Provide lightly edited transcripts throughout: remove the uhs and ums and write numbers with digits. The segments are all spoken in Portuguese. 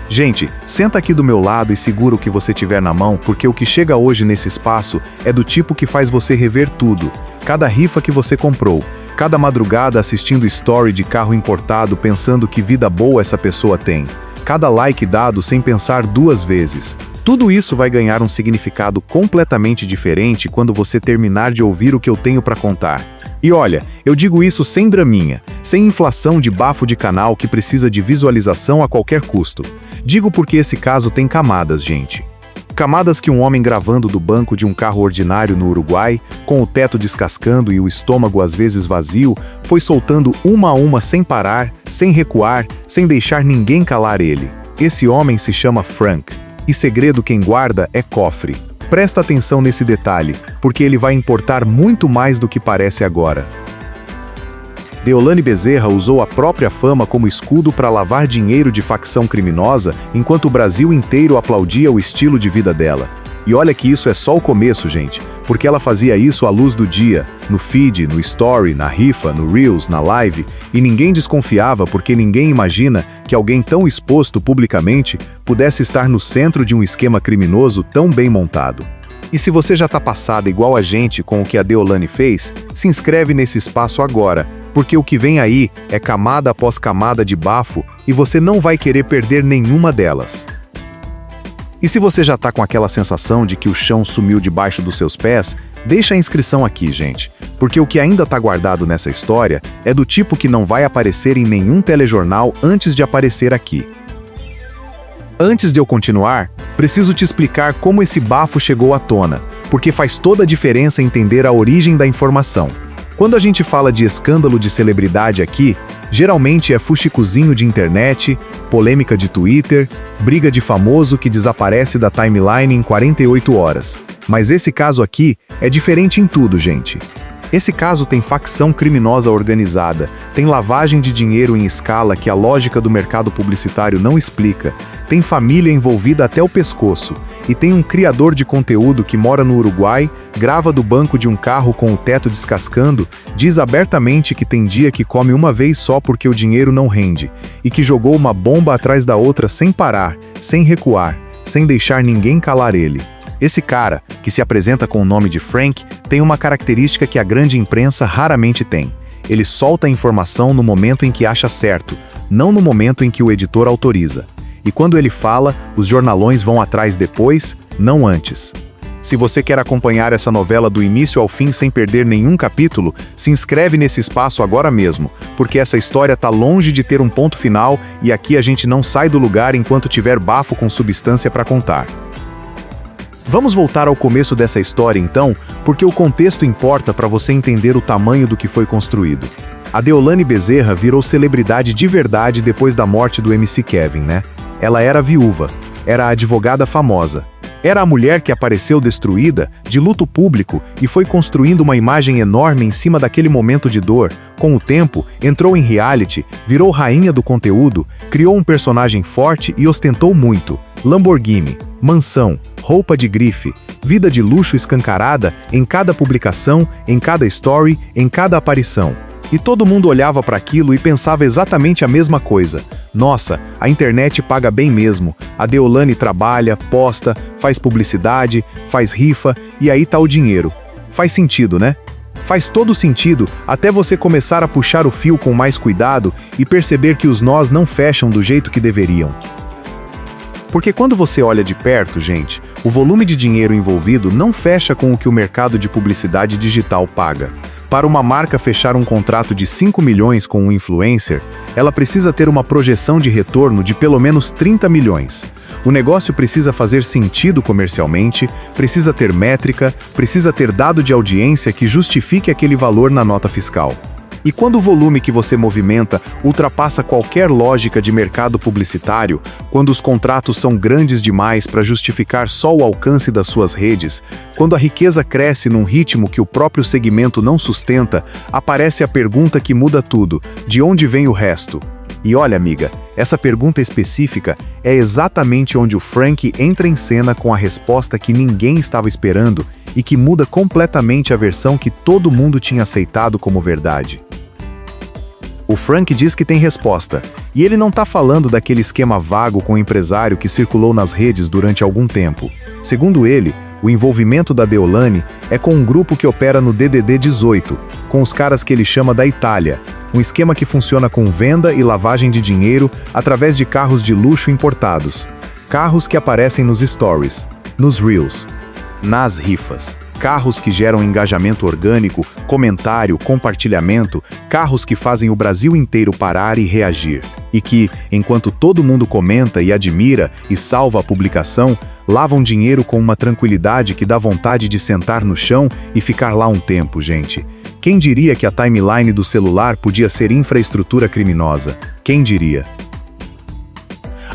Gente, senta aqui do meu lado e segura o que você tiver na mão, porque o que chega hoje nesse espaço é do tipo que faz você rever tudo. Cada rifa que você comprou, cada madrugada assistindo story de carro importado pensando que vida boa essa pessoa tem, cada like dado sem pensar duas vezes. Tudo isso vai ganhar um significado completamente diferente quando você terminar de ouvir o que eu tenho para contar. E olha, eu digo isso sem draminha, sem inflação de bafo de canal que precisa de visualização a qualquer custo. Digo porque esse caso tem camadas, gente. Camadas que um homem gravando do banco de um carro ordinário no Uruguai, com o teto descascando e o estômago às vezes vazio, foi soltando uma a uma sem parar, sem recuar, sem deixar ninguém calar ele. Esse homem se chama Frank. E segredo quem guarda é cofre. Presta atenção nesse detalhe, porque ele vai importar muito mais do que parece agora. Deolane Bezerra usou a própria fama como escudo para lavar dinheiro de facção criminosa, enquanto o Brasil inteiro aplaudia o estilo de vida dela. E olha que isso é só o começo, gente, porque ela fazia isso à luz do dia, no feed, no story, na rifa, no Reels, na live, e ninguém desconfiava porque ninguém imagina que alguém tão exposto publicamente pudesse estar no centro de um esquema criminoso tão bem montado. E se você já tá passada igual a gente com o que a Deolane fez, se inscreve nesse espaço agora, porque o que vem aí é camada após camada de bafo e você não vai querer perder nenhuma delas. E se você já tá com aquela sensação de que o chão sumiu debaixo dos seus pés, deixa a inscrição aqui, gente, porque o que ainda tá guardado nessa história é do tipo que não vai aparecer em nenhum telejornal antes de aparecer aqui. Antes de eu continuar, preciso te explicar como esse bafo chegou à tona, porque faz toda a diferença entender a origem da informação. Quando a gente fala de escândalo de celebridade aqui, geralmente é fuxicozinho de internet, polêmica de Twitter, briga de famoso que desaparece da timeline em 48 horas. Mas esse caso aqui é diferente em tudo, gente. Esse caso tem facção criminosa organizada, tem lavagem de dinheiro em escala que a lógica do mercado publicitário não explica, tem família envolvida até o pescoço, e tem um criador de conteúdo que mora no Uruguai, grava do banco de um carro com o teto descascando, diz abertamente que tem dia que come uma vez só porque o dinheiro não rende, e que jogou uma bomba atrás da outra sem parar, sem recuar, sem deixar ninguém calar ele. Esse cara, que se apresenta com o nome de Frank, tem uma característica que a grande imprensa raramente tem. Ele solta a informação no momento em que acha certo, não no momento em que o editor autoriza. E quando ele fala, os jornalões vão atrás depois, não antes. Se você quer acompanhar essa novela do início ao fim sem perder nenhum capítulo, se inscreve nesse espaço agora mesmo, porque essa história tá longe de ter um ponto final e aqui a gente não sai do lugar enquanto tiver bafo com substância para contar. Vamos voltar ao começo dessa história então, porque o contexto importa para você entender o tamanho do que foi construído. A Deolane Bezerra virou celebridade de verdade depois da morte do MC Kevin, né? Ela era viúva, era a advogada famosa. Era a mulher que apareceu destruída, de luto público, e foi construindo uma imagem enorme em cima daquele momento de dor. Com o tempo, entrou em reality, virou rainha do conteúdo, criou um personagem forte e ostentou muito. Lamborghini, mansão, roupa de grife, vida de luxo escancarada em cada publicação, em cada story, em cada aparição. E todo mundo olhava para aquilo e pensava exatamente a mesma coisa. Nossa, a internet paga bem mesmo. A Deolane trabalha, posta, faz publicidade, faz rifa e aí tá o dinheiro. Faz sentido, né? Faz todo sentido até você começar a puxar o fio com mais cuidado e perceber que os nós não fecham do jeito que deveriam. Porque quando você olha de perto, gente, o volume de dinheiro envolvido não fecha com o que o mercado de publicidade digital paga. Para uma marca fechar um contrato de 5 milhões com um influencer, ela precisa ter uma projeção de retorno de pelo menos 30 milhões. O negócio precisa fazer sentido comercialmente, precisa ter métrica, precisa ter dado de audiência que justifique aquele valor na nota fiscal. E quando o volume que você movimenta ultrapassa qualquer lógica de mercado publicitário, quando os contratos são grandes demais para justificar só o alcance das suas redes, quando a riqueza cresce num ritmo que o próprio segmento não sustenta, aparece a pergunta que muda tudo: de onde vem o resto? E olha, amiga, essa pergunta específica é exatamente onde o Frank entra em cena com a resposta que ninguém estava esperando e que muda completamente a versão que todo mundo tinha aceitado como verdade. O Frank diz que tem resposta, e ele não tá falando daquele esquema vago com o empresário que circulou nas redes durante algum tempo. Segundo ele, o envolvimento da Deolane é com um grupo que opera no DDD 18, com os caras que ele chama da Itália, um esquema que funciona com venda e lavagem de dinheiro através de carros de luxo importados. Carros que aparecem nos stories, nos reels, nas rifas. Carros que geram engajamento orgânico, comentário, compartilhamento, carros que fazem o Brasil inteiro parar e reagir. E que, enquanto todo mundo comenta e admira e salva a publicação, lavam dinheiro com uma tranquilidade que dá vontade de sentar no chão e ficar lá um tempo, gente. Quem diria que a timeline do celular podia ser infraestrutura criminosa? Quem diria?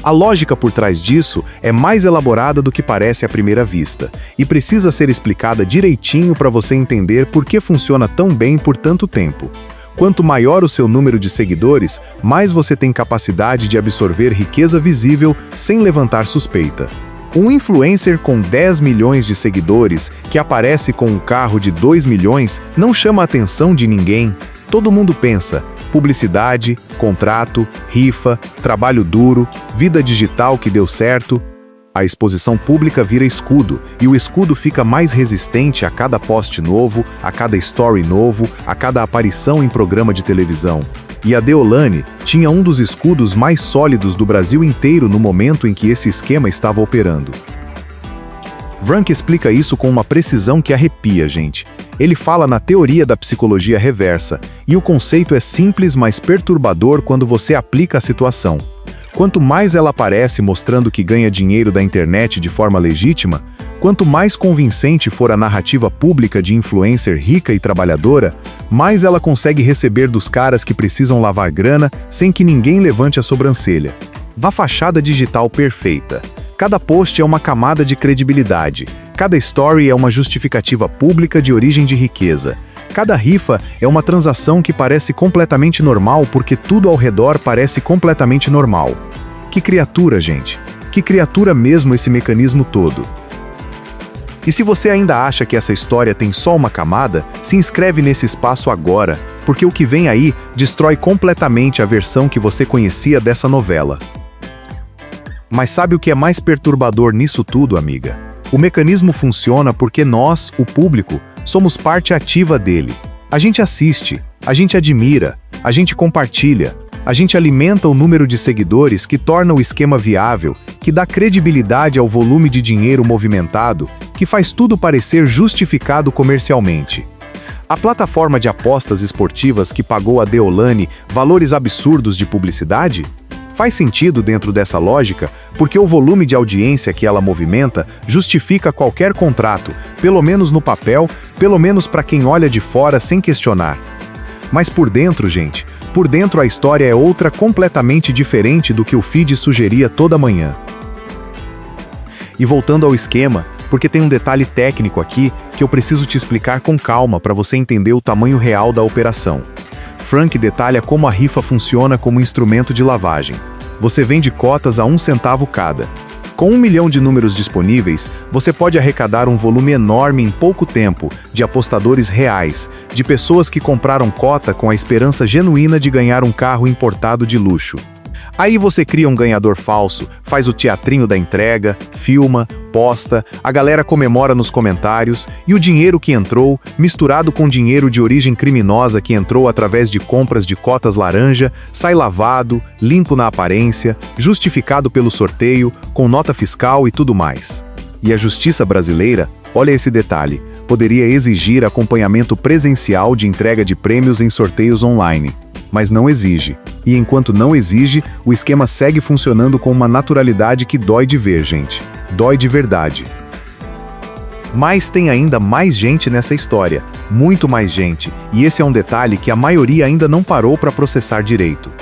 A lógica por trás disso é mais elaborada do que parece à primeira vista, e precisa ser explicada direitinho para você entender por que funciona tão bem por tanto tempo. Quanto maior o seu número de seguidores, mais você tem capacidade de absorver riqueza visível sem levantar suspeita. Um influencer com 10 milhões de seguidores que aparece com um carro de 2 milhões não chama a atenção de ninguém. Todo mundo pensa: publicidade, contrato, rifa, trabalho duro, vida digital que deu certo. A exposição pública vira escudo, e o escudo fica mais resistente a cada post novo, a cada story novo, a cada aparição em programa de televisão. E a Deolane tinha um dos escudos mais sólidos do Brasil inteiro no momento em que esse esquema estava operando. Frank explica isso com uma precisão que arrepia, gente. Ele fala na teoria da psicologia reversa, e o conceito é simples, mas perturbador quando você aplica a situação. Quanto mais ela aparece mostrando que ganha dinheiro da internet de forma legítima, quanto mais convincente for a narrativa pública de influencer rica e trabalhadora, mais ela consegue receber dos caras que precisam lavar grana sem que ninguém levante a sobrancelha. Da fachada digital perfeita. Cada post é uma camada de credibilidade. Cada story é uma justificativa pública de origem de riqueza. Cada rifa é uma transação que parece completamente normal porque tudo ao redor parece completamente normal. Que criatura, gente! Que criatura mesmo esse mecanismo todo! E se você ainda acha que essa história tem só uma camada, se inscreve nesse espaço agora, porque o que vem aí destrói completamente a versão que você conhecia dessa novela. Mas sabe o que é mais perturbador nisso tudo, amiga? O mecanismo funciona porque nós, o público, somos parte ativa dele. A gente assiste, a gente admira, a gente compartilha, a gente alimenta o número de seguidores que torna o esquema viável, que dá credibilidade ao volume de dinheiro movimentado, que faz tudo parecer justificado comercialmente. A plataforma de apostas esportivas que pagou a Deolane valores absurdos de publicidade? Faz sentido dentro dessa lógica, porque o volume de audiência que ela movimenta justifica qualquer contrato, pelo menos no papel, pelo menos para quem olha de fora sem questionar. Mas por dentro, gente, por dentro a história é outra completamente diferente do que o feed sugeria toda manhã. E voltando ao esquema, porque tem um detalhe técnico aqui que eu preciso te explicar com calma para você entender o tamanho real da operação. Frank detalha como a rifa funciona como instrumento de lavagem. Você vende cotas a 1 centavo cada. Com 1 milhão de números disponíveis, você pode arrecadar um volume enorme em pouco tempo de apostadores reais, de pessoas que compraram cota com a esperança genuína de ganhar um carro importado de luxo. Aí você cria um ganhador falso, faz o teatrinho da entrega, filma, posta, a galera comemora nos comentários, e o dinheiro que entrou, misturado com dinheiro de origem criminosa que entrou através de compras de cotas laranja, sai lavado, limpo na aparência, justificado pelo sorteio, com nota fiscal e tudo mais. E a justiça brasileira, olha esse detalhe, poderia exigir acompanhamento presencial de entrega de prêmios em sorteios online. Mas não exige. E enquanto não exige, o esquema segue funcionando com uma naturalidade que dói de ver, gente. Dói de verdade. Mas tem ainda mais gente nessa história. Muito mais gente. E esse é um detalhe que a maioria ainda não parou para processar direito.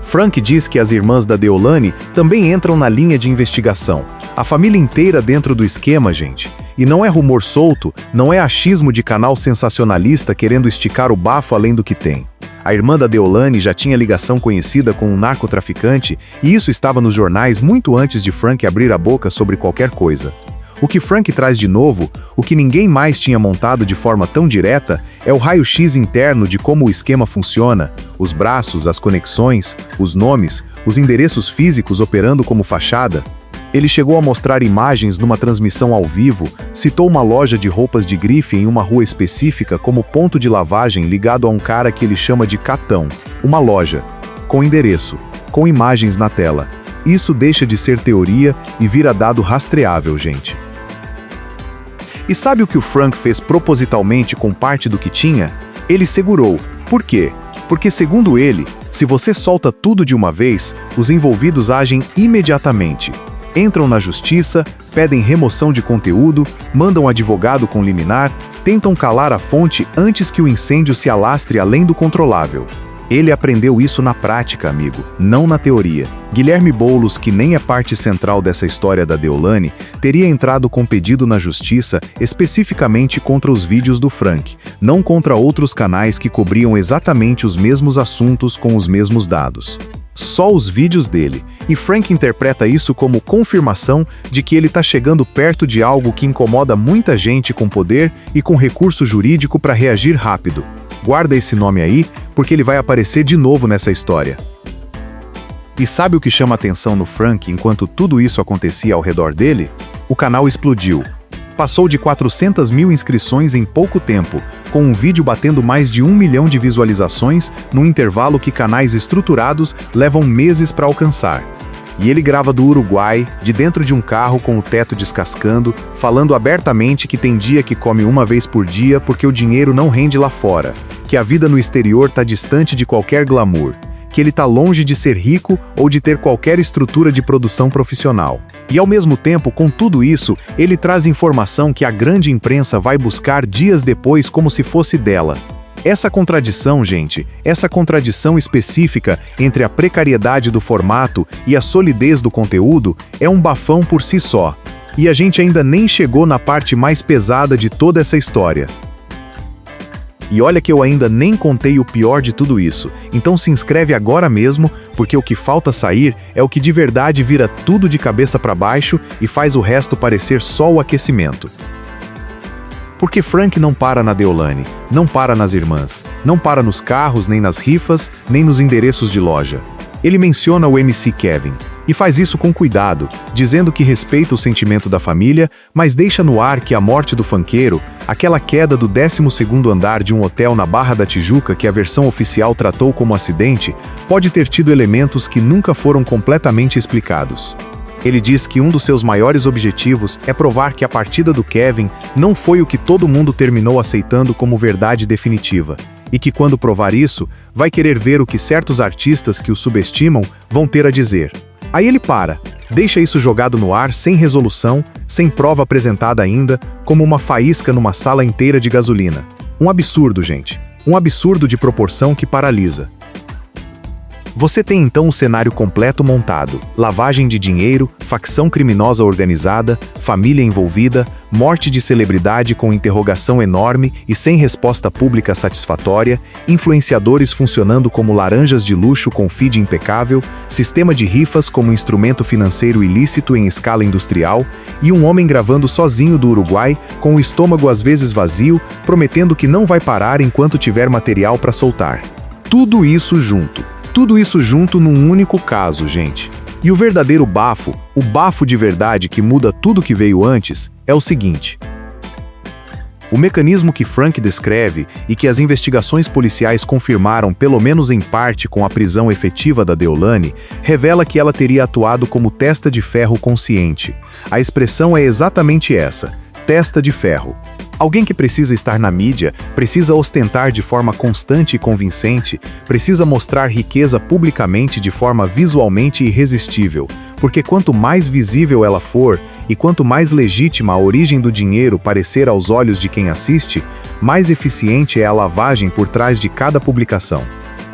Frank diz que as irmãs da Deolane também entram na linha de investigação. A família inteira dentro do esquema, gente. E não é rumor solto, não é achismo de canal sensacionalista querendo esticar o bafo além do que tem. A irmã da Deolane já tinha ligação conhecida com um narcotraficante e isso estava nos jornais muito antes de Frank abrir a boca sobre qualquer coisa. O que Frank traz de novo, o que ninguém mais tinha montado de forma tão direta, é o raio-x interno de como o esquema funciona, os braços, as conexões, os nomes, os endereços físicos operando como fachada. Ele chegou a mostrar imagens numa transmissão ao vivo, citou uma loja de roupas de grife em uma rua específica como ponto de lavagem ligado a um cara que ele chama de Catão, uma loja, com endereço, com imagens na tela. Isso deixa de ser teoria e vira dado rastreável, gente. E sabe o que o Frank fez propositalmente com parte do que tinha? Ele segurou. Por quê? Porque, segundo ele, se você solta tudo de uma vez, os envolvidos agem imediatamente. Entram na justiça, pedem remoção de conteúdo, mandam advogado com liminar, tentam calar a fonte antes que o incêndio se alastre além do controlável. Ele aprendeu isso na prática, amigo, não na teoria. Guilherme Boulos, que nem é parte central dessa história da Deolane, teria entrado com pedido na justiça especificamente contra os vídeos do Frank, não contra outros canais que cobriam exatamente os mesmos assuntos com os mesmos dados. Só os vídeos dele, e Frank interpreta isso como confirmação de que ele está chegando perto de algo que incomoda muita gente com poder e com recurso jurídico para reagir rápido. Guarda esse nome aí, porque ele vai aparecer de novo nessa história. E sabe o que chama atenção no Frank enquanto tudo isso acontecia ao redor dele? O canal explodiu. Passou de 400 mil inscrições em pouco tempo, com um vídeo batendo mais de 1 milhão de visualizações num intervalo que canais estruturados levam meses para alcançar. E ele grava do Uruguai, de dentro de um carro com o teto descascando, falando abertamente que tem dia que come uma vez por dia porque o dinheiro não rende lá fora, que a vida no exterior tá distante de qualquer glamour, que ele tá longe de ser rico ou de ter qualquer estrutura de produção profissional. E ao mesmo tempo, com tudo isso, ele traz informação que a grande imprensa vai buscar dias depois como se fosse dela. Essa contradição, gente, essa contradição específica entre a precariedade do formato e a solidez do conteúdo é um bafão por si só. E a gente ainda nem chegou na parte mais pesada de toda essa história. E olha que eu ainda nem contei o pior de tudo isso, então se inscreve agora mesmo, porque o que falta sair é o que de verdade vira tudo de cabeça para baixo e faz o resto parecer só o aquecimento. Porque Frank não para na Deolane, não para nas irmãs, não para nos carros, nem nas rifas, nem nos endereços de loja. Ele menciona o MC Kevin, e faz isso com cuidado, dizendo que respeita o sentimento da família, mas deixa no ar que a morte do funkeiro, aquela queda do 12º andar de um hotel na Barra da Tijuca que a versão oficial tratou como acidente, pode ter tido elementos que nunca foram completamente explicados. Ele diz que um dos seus maiores objetivos é provar que a partida do Kevin não foi o que todo mundo terminou aceitando como verdade definitiva, e que quando provar isso, vai querer ver o que certos artistas que o subestimam vão ter a dizer. Aí ele para, deixa isso jogado no ar sem resolução, sem prova apresentada ainda, como uma faísca numa sala inteira de gasolina. Um absurdo, gente. Um absurdo de proporção que paralisa. Você tem então o cenário completo montado: lavagem de dinheiro, facção criminosa organizada, família envolvida, morte de celebridade com interrogação enorme e sem resposta pública satisfatória, influenciadores funcionando como laranjas de luxo com feed impecável, sistema de rifas como instrumento financeiro ilícito em escala industrial e um homem gravando sozinho do Uruguai, com o estômago às vezes vazio, prometendo que não vai parar enquanto tiver material para soltar. Tudo isso junto num único caso, gente. E o verdadeiro bafo, o bafo de verdade que muda tudo que veio antes, é o seguinte. O mecanismo que Frank descreve e que as investigações policiais confirmaram pelo menos em parte com a prisão efetiva da Deolane, revela que ela teria atuado como testa de ferro consciente. A expressão é exatamente essa, testa de ferro. Alguém que precisa estar na mídia, precisa ostentar de forma constante e convincente, precisa mostrar riqueza publicamente de forma visualmente irresistível, porque quanto mais visível ela for e quanto mais legítima a origem do dinheiro parecer aos olhos de quem assiste, mais eficiente é a lavagem por trás de cada publicação.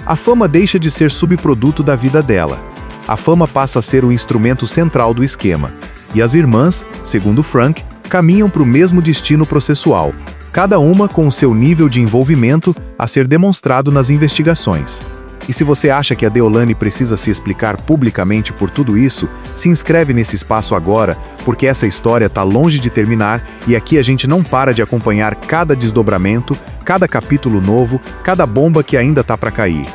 A fama deixa de ser subproduto da vida dela. A fama passa a ser o instrumento central do esquema. E as irmãs, segundo Frank, caminham para o mesmo destino processual, cada uma com o seu nível de envolvimento a ser demonstrado nas investigações. E se você acha que a Deolane precisa se explicar publicamente por tudo isso, se inscreve nesse espaço agora, porque essa história tá longe de terminar e aqui a gente não para de acompanhar cada desdobramento, cada capítulo novo, cada bomba que ainda tá para cair.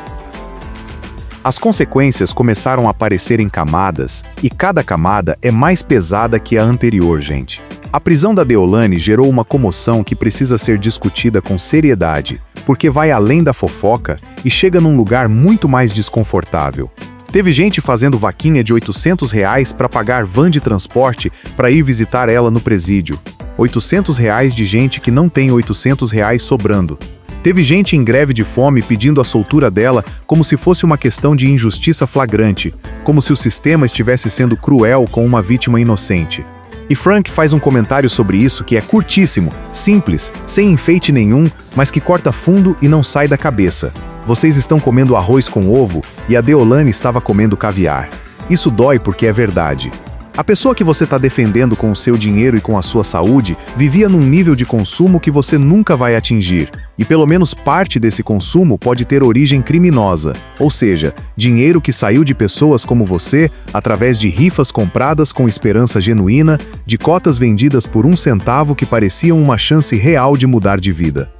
As consequências começaram a aparecer em camadas, e cada camada é mais pesada que a anterior, gente. A prisão da Deolane gerou uma comoção que precisa ser discutida com seriedade, porque vai além da fofoca e chega num lugar muito mais desconfortável. Teve gente fazendo vaquinha de R$800 para pagar van de transporte para ir visitar ela no presídio. R$800 de gente que não tem R$800 sobrando. Teve gente em greve de fome pedindo a soltura dela como se fosse uma questão de injustiça flagrante, como se o sistema estivesse sendo cruel com uma vítima inocente. E Frank faz um comentário sobre isso que é curtíssimo, simples, sem enfeite nenhum, mas que corta fundo e não sai da cabeça. Vocês estão comendo arroz com ovo e a Deolane estava comendo caviar. Isso dói porque é verdade. A pessoa que você está defendendo com o seu dinheiro e com a sua saúde vivia num nível de consumo que você nunca vai atingir. E pelo menos parte desse consumo pode ter origem criminosa, ou seja, dinheiro que saiu de pessoas como você através de rifas compradas com esperança genuína, de cotas vendidas por 1 centavo que pareciam uma chance real de mudar de vida.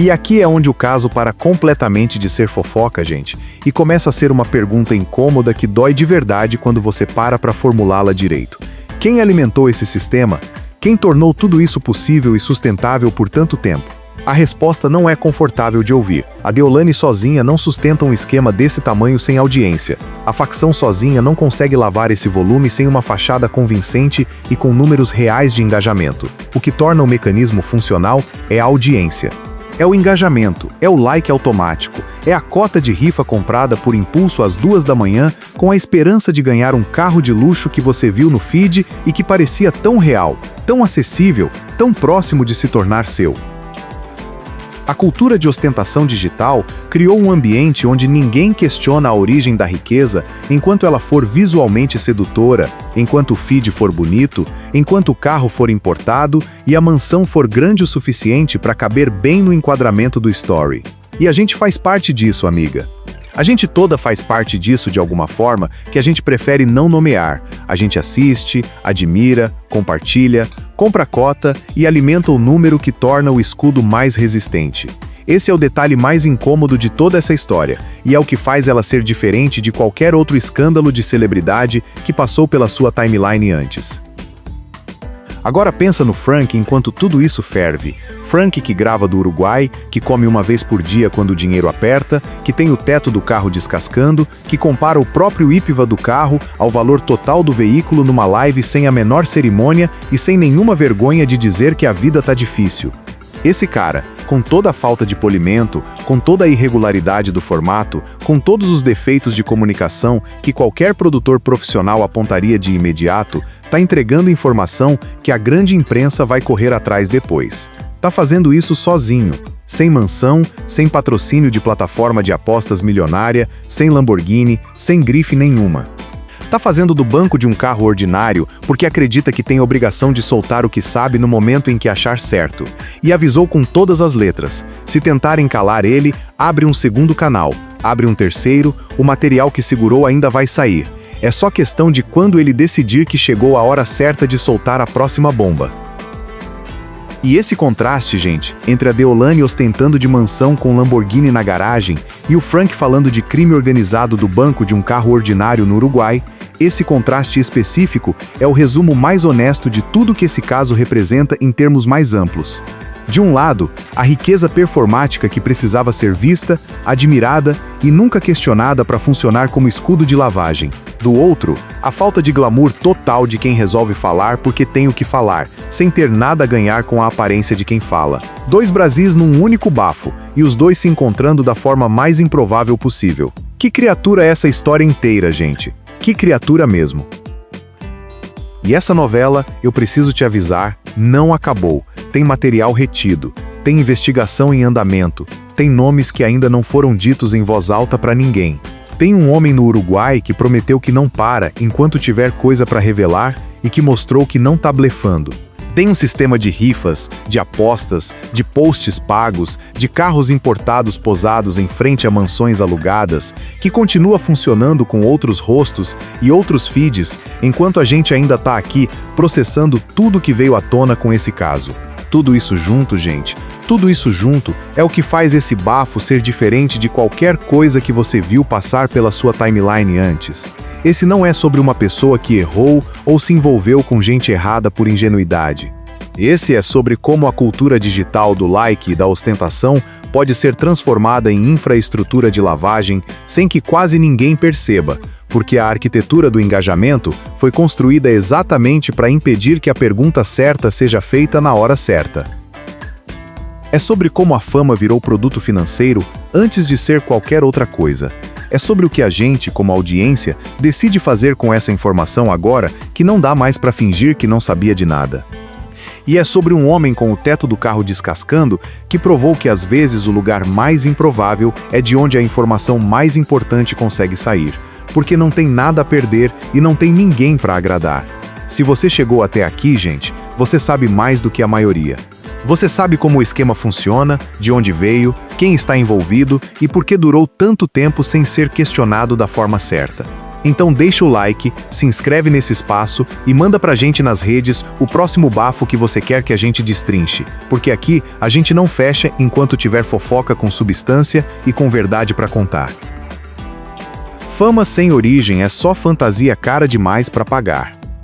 E aqui é onde o caso para completamente de ser fofoca, gente, e começa a ser uma pergunta incômoda que dói de verdade quando você para formulá-la direito. Quem alimentou esse sistema? Quem tornou tudo isso possível e sustentável por tanto tempo? A resposta não é confortável de ouvir. A Deolane sozinha não sustenta um esquema desse tamanho sem audiência. A facção sozinha não consegue lavar esse volume sem uma fachada convincente e com números reais de engajamento. O que torna o mecanismo funcional é a audiência. É o engajamento, é o like automático, é a cota de rifa comprada por impulso às 2 da manhã com a esperança de ganhar um carro de luxo que você viu no feed e que parecia tão real, tão acessível, tão próximo de se tornar seu. A cultura de ostentação digital criou um ambiente onde ninguém questiona a origem da riqueza enquanto ela for visualmente sedutora, enquanto o feed for bonito, enquanto o carro for importado e a mansão for grande o suficiente para caber bem no enquadramento do story. E a gente faz parte disso, amiga. A gente toda faz parte disso de alguma forma que a gente prefere não nomear. A gente assiste, admira, compartilha, compra cota e alimenta o número que torna o escudo mais resistente. Esse é o detalhe mais incômodo de toda essa história, e é o que faz ela ser diferente de qualquer outro escândalo de celebridade que passou pela sua timeline antes. Agora pensa no Frank enquanto tudo isso ferve. Frank que grava do Uruguai, que come uma vez por dia quando o dinheiro aperta, que tem o teto do carro descascando, que compara o próprio IPVA do carro ao valor total do veículo numa live sem a menor cerimônia e sem nenhuma vergonha de dizer que a vida tá difícil. Esse cara, com toda a falta de polimento, com toda a irregularidade do formato, com todos os defeitos de comunicação que qualquer produtor profissional apontaria de imediato, tá entregando informação que a grande imprensa vai correr atrás depois. Tá fazendo isso sozinho, sem mansão, sem patrocínio de plataforma de apostas milionária, sem Lamborghini, sem grife nenhuma. Tá fazendo do banco de um carro ordinário porque acredita que tem obrigação de soltar o que sabe no momento em que achar certo. E avisou com todas as letras. Se tentarem calar ele, abre um segundo canal, abre um terceiro, o material que segurou ainda vai sair. É só questão de quando ele decidir que chegou a hora certa de soltar a próxima bomba. E esse contraste, gente, entre a Deolane ostentando de mansão com Lamborghini na garagem e o Frank falando de crime organizado do banco de um carro ordinário no Uruguai, esse contraste específico é o resumo mais honesto de tudo que esse caso representa em termos mais amplos. De um lado, a riqueza performática que precisava ser vista, admirada e nunca questionada para funcionar como escudo de lavagem. Do outro, a falta de glamour total de quem resolve falar porque tem o que falar, sem ter nada a ganhar com a aparência de quem fala. 2 Brasis num único bafo, e os dois se encontrando da forma mais improvável possível. Que criatura é essa história inteira, gente? Que criatura mesmo. E essa novela, eu preciso te avisar, não acabou. Tem material retido, tem investigação em andamento, tem nomes que ainda não foram ditos em voz alta para ninguém. Tem um homem no Uruguai que prometeu que não para enquanto tiver coisa para revelar e que mostrou que não tá blefando. Tem um sistema de rifas, de apostas, de posts pagos, de carros importados posados em frente a mansões alugadas, que continua funcionando com outros rostos e outros feeds, enquanto a gente ainda tá aqui processando tudo que veio à tona com esse caso. Tudo isso junto, gente, tudo isso junto é o que faz esse bafo ser diferente de qualquer coisa que você viu passar pela sua timeline antes. Esse não é sobre uma pessoa que errou ou se envolveu com gente errada por ingenuidade. Esse é sobre como a cultura digital do like e da ostentação pode ser transformada em infraestrutura de lavagem sem que quase ninguém perceba, porque a arquitetura do engajamento foi construída exatamente para impedir que a pergunta certa seja feita na hora certa. É sobre como a fama virou produto financeiro antes de ser qualquer outra coisa. É sobre o que a gente, como audiência, decide fazer com essa informação agora que não dá mais para fingir que não sabia de nada. E é sobre um homem com o teto do carro descascando que provou que às vezes o lugar mais improvável é de onde a informação mais importante consegue sair, porque não tem nada a perder e não tem ninguém para agradar. Se você chegou até aqui, gente, você sabe mais do que a maioria. Você sabe como o esquema funciona, de onde veio, quem está envolvido e por que durou tanto tempo sem ser questionado da forma certa. Então deixa o like, se inscreve nesse espaço e manda pra gente nas redes o próximo bafo que você quer que a gente destrinche, porque aqui a gente não fecha enquanto tiver fofoca com substância e com verdade pra contar. Fama sem origem é só fantasia cara demais pra pagar.